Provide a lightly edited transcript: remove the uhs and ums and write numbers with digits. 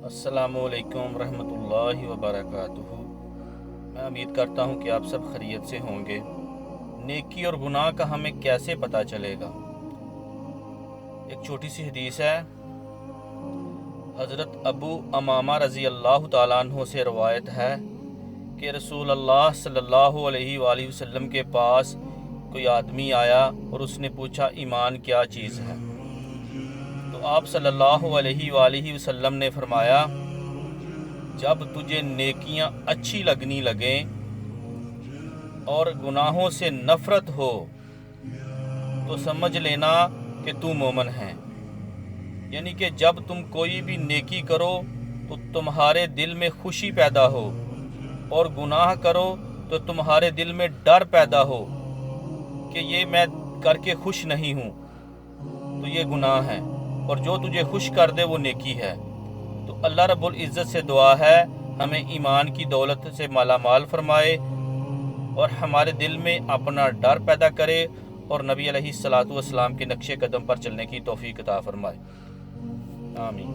अस्सलामुअलैकुम रहमतुल्लाहि वबरकातुहू। मैं उम्मीद करता हूँ कि आप सब खैरियत से होंगे। नेकी और गुनाह का हमें कैसे पता चलेगा? एक छोटी सी हदीस है। हज़रत अबू अमामा रज़ी अल्लाह ताला अन्हु से रवायत है कि रसूल अल्लाह सल्लल्लाहु अलैहि वसल्लम के पास कोई आदमी आया और उसने पूछा, ईमान क्या चीज़ है? तो आप सल्लल्लाहु अलैहि वसल्लम ने फरमाया, जब तुझे नेकियां अच्छी लगनी लगें और गुनाहों से नफ़रत हो तो समझ लेना कि तू मोमिन है। यानी कि जब तुम कोई भी नेकी करो तो तुम्हारे दिल में खुशी पैदा हो, और गुनाह करो तो तुम्हारे दिल में डर पैदा हो कि ये मैं करके खुश नहीं हूँ, तो ये गुनाह है, और जो तुझे खुश कर दे वो नेकी है। तो अल्लाह रब्बुल इज़्ज़त से दुआ है हमें ईमान की दौलत से माला माल फरमाए और हमारे दिल में अपना डर पैदा करे और नबी अलैहिस्सलातु वस्सलाम के नक्शे कदम पर चलने की तौफीक अता फरमाए। आमीन।